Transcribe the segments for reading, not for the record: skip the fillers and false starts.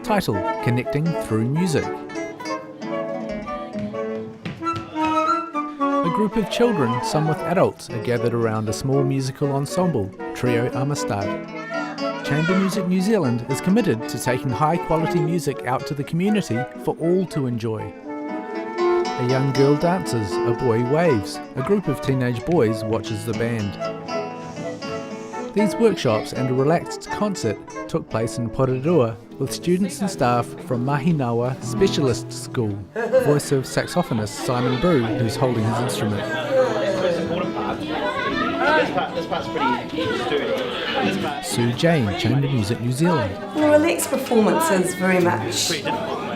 Title: Connecting Through Music. A group of children, some with adults, are gathered around a small musical ensemble, Trio Amistad. Chamber Music New Zealand is committed to taking high-quality music out to the community for all to enjoy. A young girl dances, a boy waves, a group of teenage boys watches the band. These workshops and a relaxed concert took place in Porirua with students and staff from Mahinawa Specialist School. Voice of saxophonist Simon Brew, who's holding his instrument. This part's pretty sturdy. Sue Jane, Chamber Music New Zealand. The relaxed performance is very much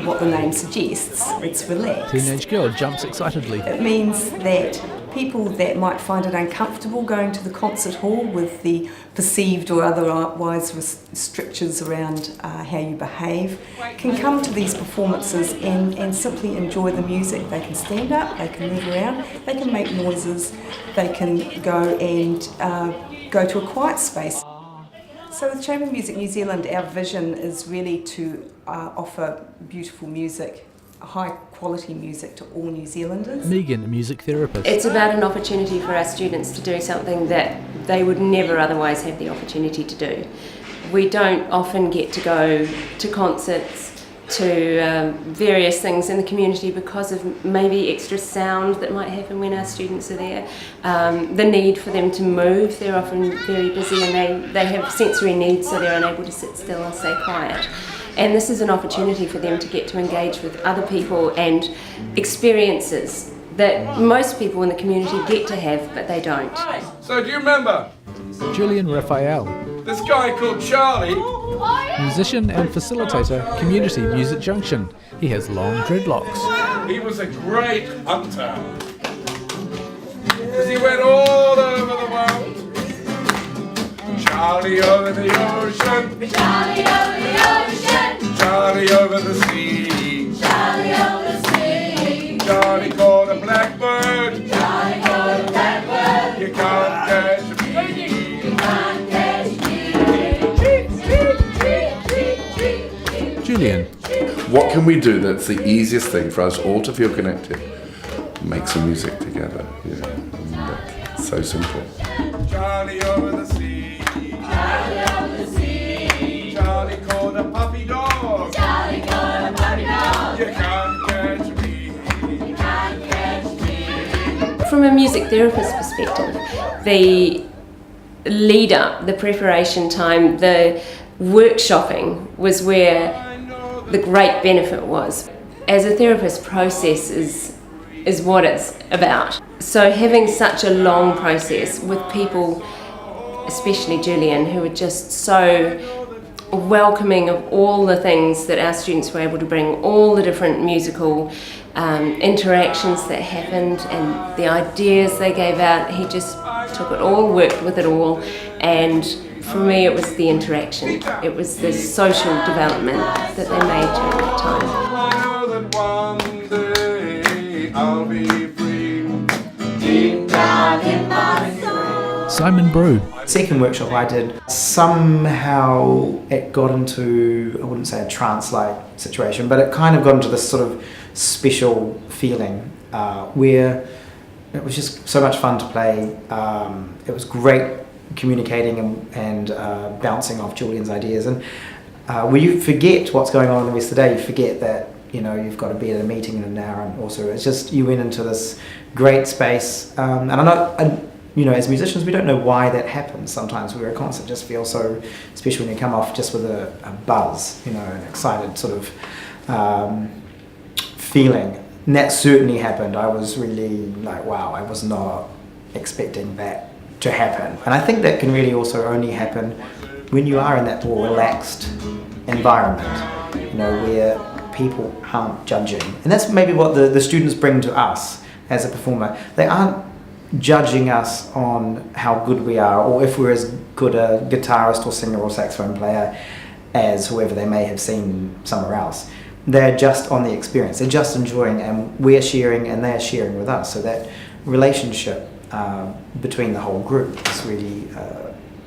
what the name suggests. It's relaxed. Teenage girl jumps excitedly. It means that people that might find it uncomfortable going to the concert hall with the perceived or otherwise restrictions around how you behave can come to these performances and simply enjoy the music. They can stand up, they can move around, they can make noises, they can go and go to a quiet space. So with Chamber Music New Zealand, our vision is really to offer beautiful music, high quality music to all New Zealanders. Megan, a music therapist. It's about an opportunity for our students to do something that they would never otherwise have the opportunity to do. We don't often get to go to concerts, to various things in the community because of maybe extra sound that might happen when our students are there. The need for them to move, they're often very busy and they have sensory needs, so they're unable to sit still and stay quiet. And this is an opportunity for them to get to engage with other people and experiences that most people in the community get to have, but they don't. So do you remember? Julian Raphael. This guy called Charlie. Musician and facilitator, Community Music Junction. He has long dreadlocks. He was a great hunter. Because he went all over the world. Charlie over the ocean. Charlie over the ocean. Charlie over the sea. Charlie over the sea. Charlie caught a blackbird. Charlie caught a blackbird. You can't catch me. You can't catch me. Julian. What can we do that's the easiest thing for us all to feel connected? Make some music together. Yeah, and that's so simple. Charlie over the sea. Charlie over the sea. Charlie caught a puppy dog. Charlie caught a puppy dog. You can't catch me. You can't catch me. From a music therapist perspective, the lead up, the preparation time, the workshopping was where the great benefit was. As a therapist, process is what it's about. So having such a long process with people, especially Julian, who were just so welcoming of all the things that our students were able to bring, all the different musical interactions that happened and the ideas they gave out. He just took it all, worked with it all, and for me it was the interaction, it was the social development that they made during that time. I know that one day I'll be free. Deep down in my soul. Simon Brew. Second workshop I did, somehow it got into, I wouldn't say a trance-like situation, but it kind of got into this sort of special feeling where it was just so much fun to play. It was great communicating and bouncing off Julian's ideas, and when you forget what's going on the rest of the day, you forget that you've got to be at a meeting in an hour, and also it's just you went into this great space, and I know, as musicians we don't know why that happens. Sometimes where a concert just feels so special when you come off just with a buzz, an excited sort of feeling. And that certainly happened. I was really like, wow, I was not expecting that to happen. And I think that can really also only happen when you are in that more relaxed environment, where people aren't judging. And that's maybe what the students bring to us as a performer. They aren't judging us on how good we are or if we're as good a guitarist or singer or saxophone player as whoever they may have seen somewhere else. They're just on the experience, they're just enjoying, and we're sharing and they're sharing with us. So that relationship between the whole group is really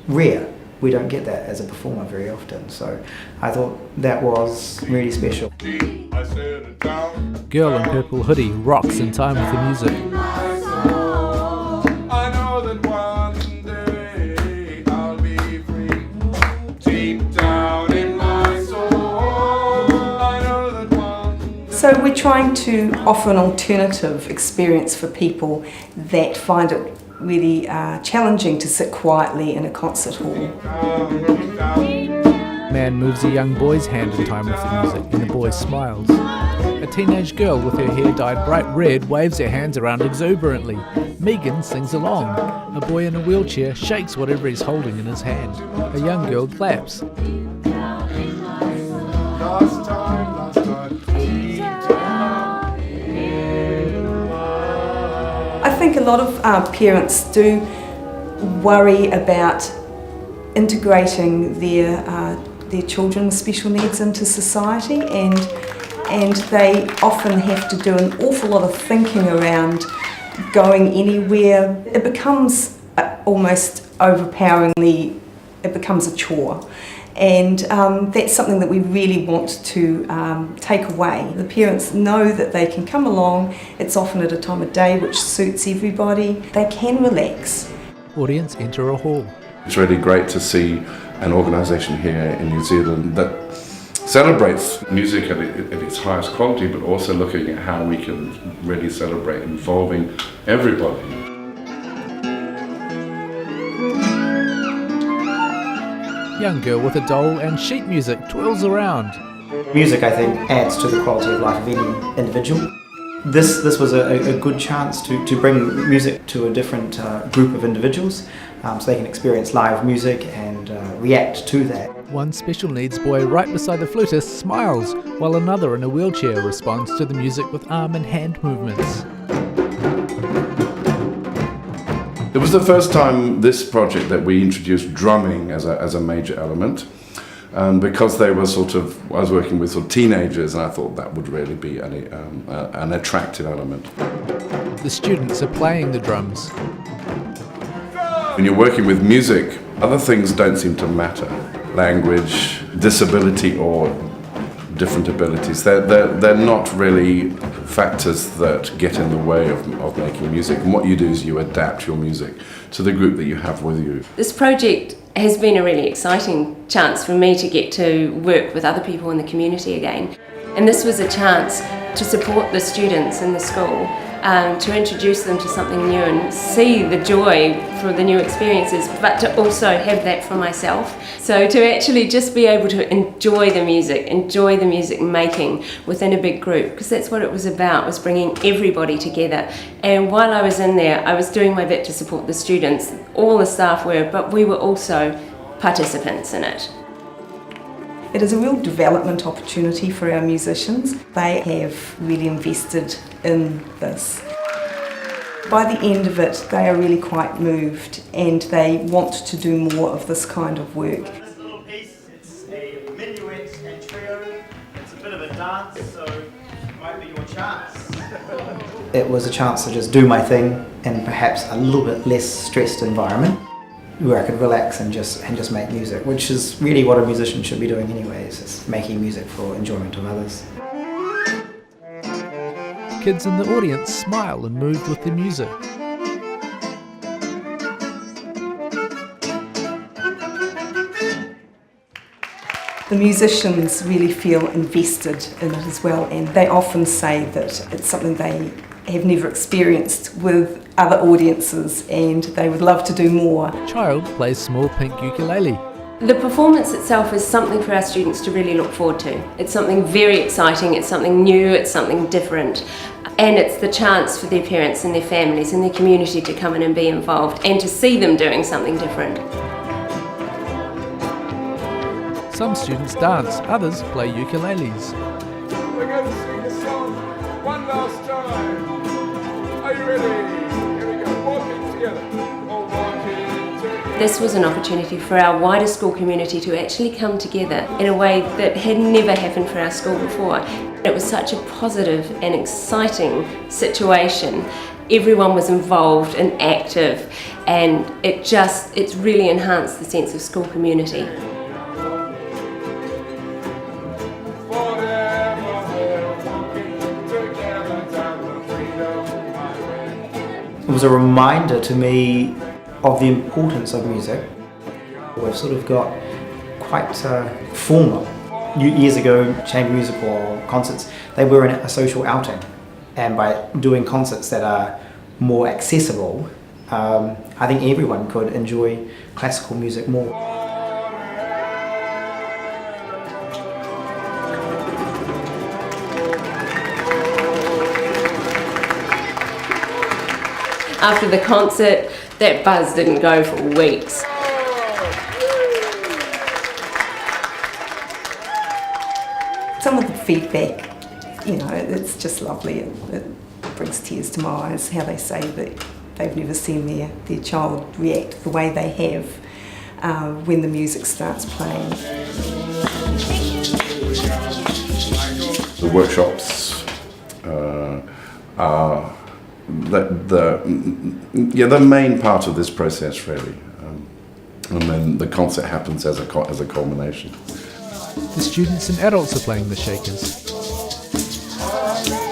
rare we don't get that as a performer very often. So I thought that was really special. I said down. Girl in purple hoodie rocks in time with the music. I know that one day I'll be free. Deep down in my soul, I know that one. So we're trying to offer an alternative experience for people that find it really challenging to sit quietly in a concert hall. Man moves a young boy's hand in time with the music, and the boy smiles. A teenage girl with her hair dyed bright red waves her hands around exuberantly. Megan sings along. A boy in a wheelchair shakes whatever he's holding in his hand. A young girl claps. Last time. I think a lot of parents do worry about integrating their children with special needs into society, and they often have to do an awful lot of thinking around going anywhere. It becomes almost overpoweringly, it becomes a chore. And that's something that we really want to take away. The parents know that they can come along, it's often at a time of day which suits everybody. They can relax. Audience enter a hall. It's really great to see an organisation here in New Zealand that celebrates music at its highest quality, but also looking at how we can really celebrate involving everybody. Young girl with a doll and sheet music twirls around. Music, I think, adds to the quality of life of any individual. This was a good chance to bring music to a different group of individuals, so they can experience live music and react to that. One special needs boy right beside the flutist smiles, while another in a wheelchair responds to the music with arm and hand movements. It was the first time this project that we introduced drumming as a major element, because they were I was working with teenagers, and I thought that would really be an attractive element. The students are playing the drums. When you're working with music, other things don't seem to matter. Language, disability, or different abilities. They're not really factors that get in the way of making music. And what you do is you adapt your music to the group that you have with you. This project has been a really exciting chance for me to get to work with other people in the community again. And this was a chance to support the students in the school, to introduce them to something new and see the joy for the new experiences, but to also have that for myself. So to actually just be able to enjoy the music making within a big group, because that's what it was about, was bringing everybody together. And while I was in there, I was doing my bit to support the students. All the staff were, but we were also participants in it. It is a real development opportunity for our musicians. They have really invested in this. By the end of it, they are really quite moved, and they want to do more of this kind of work. This little piece, it's a minuet and trio. It's a bit of a dance, so it might be your chance. It was a chance to just do my thing in perhaps a little bit less stressed environment, where I could relax and just make music, which is really what a musician should be doing anyways, is making music for enjoyment of others. Kids in the audience smile and move with the music. The musicians really feel invested in it as well, and they often say that it's something they have never experienced with other audiences, and they would love to do more. Child plays small pink ukulele. The performance itself is something for our students to really look forward to. It's something very exciting, it's something new, it's something different. And it's the chance for their parents and their families and their community to come in and be involved and to see them doing something different. Some students dance, others play ukuleles. We're going to sing the song one last time. Are you ready? Here we go. Walking together. All walking together. This was an opportunity for our wider school community to actually come together in a way that had never happened for our school before. It was such a positive and exciting situation, everyone was involved and active, and it's really enhanced the sense of school community. It was a reminder to me of the importance of music. We've sort of got quite formal. Years ago, chamber music or concerts, they were a social outing. And by doing concerts that are more accessible, I think everyone could enjoy classical music more. After the concert, that buzz didn't go for weeks. Some of the feedback, it's just lovely. It brings tears to my eyes, how they say that they've never seen their child react the way they have when the music starts playing. The workshops are the main part of this process, really. And then the concert happens as a culmination. The students and adults are playing the Shakers.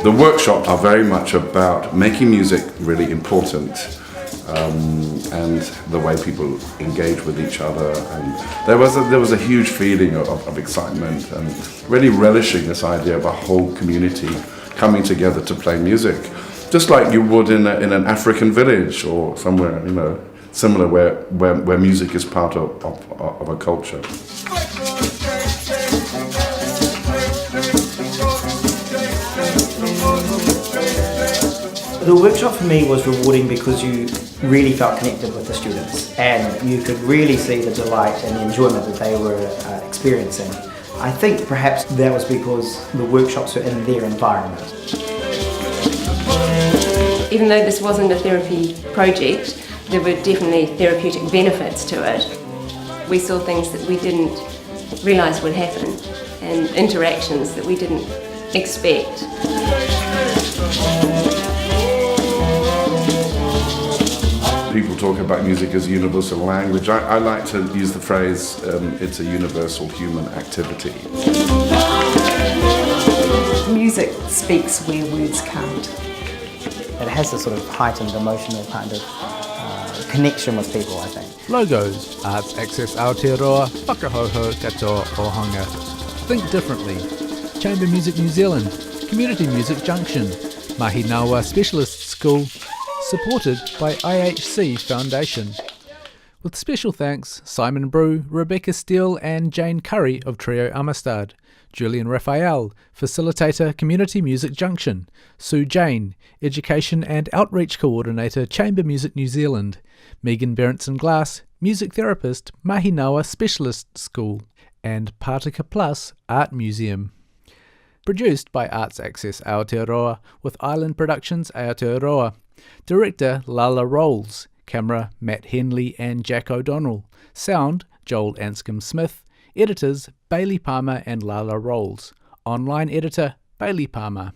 The workshops are very much about making music really important, and the way people engage with each other. And there was a huge feeling of excitement and really relishing this idea of a whole community coming together to play music, just like you would in an African village or somewhere, similar where music is part of a culture. The workshop for me was rewarding because you really felt connected with the students and you could really see the delight and the enjoyment that they were experiencing. I think perhaps that was because the workshops were in their environment. Even though this wasn't a therapy project, there were definitely therapeutic benefits to it. We saw things that we didn't realise would happen and interactions that we didn't expect. People talk about music as a universal language. I like to use the phrase, it's a universal human activity. Music speaks where words can't. It has a sort of heightened emotional kind of connection with people, I think. Logos: Arts Access Aotearoa, Whakahoho Katoa Ohanga. Think differently. Chamber Music New Zealand, Community Music Junction, Mahinawa Specialist School, supported by IHC Foundation. With special thanks, Simon Brew, Rebecca Steele and Jane Curry of Trio Amistad, Julian Raphael, Facilitator Community Music Junction, Sue Jane, Education and Outreach Coordinator Chamber Music New Zealand, Megan Berenson-Glass, Music Therapist Mahinawa Specialist School, and Pātika Plus Art Museum. Produced by Arts Access Aotearoa with Island Productions Aotearoa. Director Lala Rolls. Camera Matt Henley and Jack O'Donnell. Sound Joel Anscombe-Smith. Editors Bailey Palmer and Lala Rolls. Online editor Bailey Palmer.